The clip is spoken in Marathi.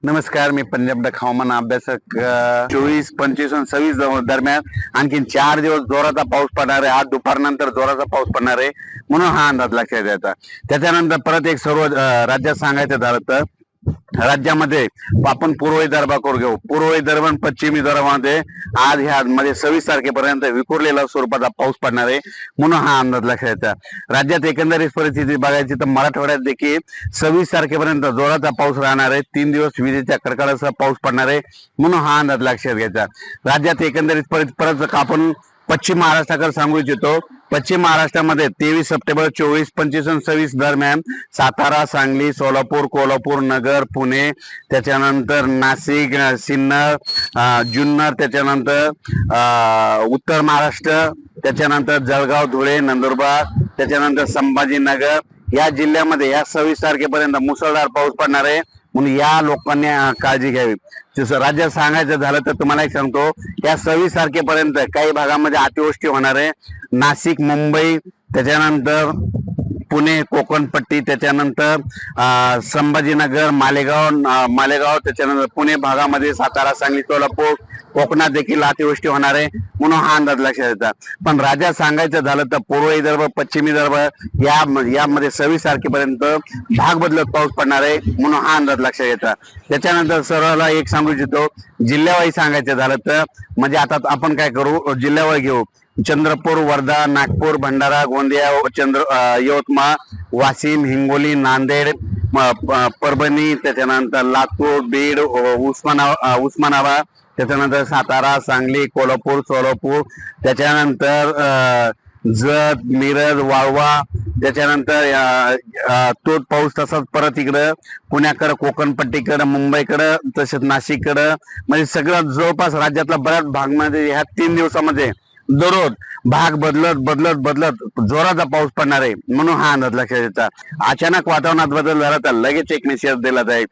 नमस्कार, मी पंजाब डक हवामान अभ्यासक. 24, 25 आणि 26 दरम्यान आणखीन 4 दिवस जोराचा पाऊस पडणार आहे. आज दुपारनंतर जोराचा पाऊस पडणार आहे म्हणून हा अंदाज लक्षात द्यायचा. त्याच्यानंतर परत एक सर्व राज्यात सांगायचं झालं तर राज्यामध्ये आपण पूर्व विदर्भाकडे घेऊ. पूर्व विदर्भ आणि पश्चिम विदर्भामध्ये आज ह्या मध्ये 26 तारखेपर्यंत विखुरलेला स्वरूपाचा पाऊस पडणार आहे म्हणून हा अंदाज लक्षात द्यायचा. राज्यात एकंदरीत परिस्थिती बघायची तर मराठवाड्यात देखील 26 तारखेपर्यंत जोराचा पाऊस राहणार आहे. 3 दिवस विजेच्या कडकडासह पाऊस पडणार आहे म्हणून हा अंदाज लक्षात घ्यायचा. राज्यात एकंदरीत परत आपण पश्चिम महाराष्ट्राकडे सांगू इच्छितो. पश्चिम महाराष्ट्रामध्ये 23 सप्टेंबर 24, 25 आणि 26 दरम्यान सातारा, सांगली, सोलापूर, कोल्हापूर, नगर, पुणे, त्याच्यानंतर नाशिक, सिन्नर, जुन्नर, त्याच्यानंतर उत्तर महाराष्ट्र, त्याच्यानंतर जळगाव, धुळे, नंदुरबार, त्याच्यानंतर संभाजीनगर या जिल्ह्यामध्ये या 26 तारखेपर्यंत मुसळधार पाऊस पडणार आहे म्हणून या लोकांनी काळजी घ्यावी. राज्यात सांगायचं झालं तर तुम्हाला एक सांगतो, या 26 तारखेपर्यंत काही भागामध्ये अतिवृष्टी होणार आहे. नाशिक, मुंबई, त्याच्यानंतर पुणे, कोकणपट्टी, त्याच्यानंतर संभाजीनगर, मालेगाव, त्याच्यानंतर पुणे भागामध्ये सातारा, सांगली, सोलापूर, कोकणात देखील अतिवृष्टी होणार आहे म्हणून हा अंदाज लक्षात येतात. पण राज्यात सांगायचं झालं तर पूर्व विदर्भ, पश्चिम विदर्भ यामध्ये 26 तारखेपर्यंत भाग बदलत पाऊस पडणार आहे म्हणून हा अंदाज लक्षात येतात. त्याच्यानंतर सर्वांना एक सांगू इच्छितो, जिल्ह्यावाईज सांगायचं झालं तर म्हणजे आता आपण काय करू, जिल्ह्यावर घेऊ. चंद्रपूर, वर्धा, नागपूर, भंडारा, गोंदिया, यवतमाळ, वाशिम, हिंगोली, नांदेड, परभणी, त्याच्यानंतर लातूर, बीड, उस्मानाबाद, त्याच्यानंतर सातारा, सांगली, कोल्हापूर, सोलापूर, त्याच्यानंतर जत, मिरज, वाळवा, त्याच्यानंतर तोच पाऊस तसाच परत इकडं पुण्याकडं, कोकणपट्टीकडं, मुंबईकडं, तसेच नाशिककडं, म्हणजे सगळं जवळपास राज्यातला बऱ्याच भागमध्ये ह्या 3 दिवसामध्ये दररोज भाग बदलत जोराचा पाऊस पडणार आहे म्हणून हा अंदाज लक्षात येतात. अचानक वातावरणात बदल झाला तर लगेच एक निषेध दिला जाईल.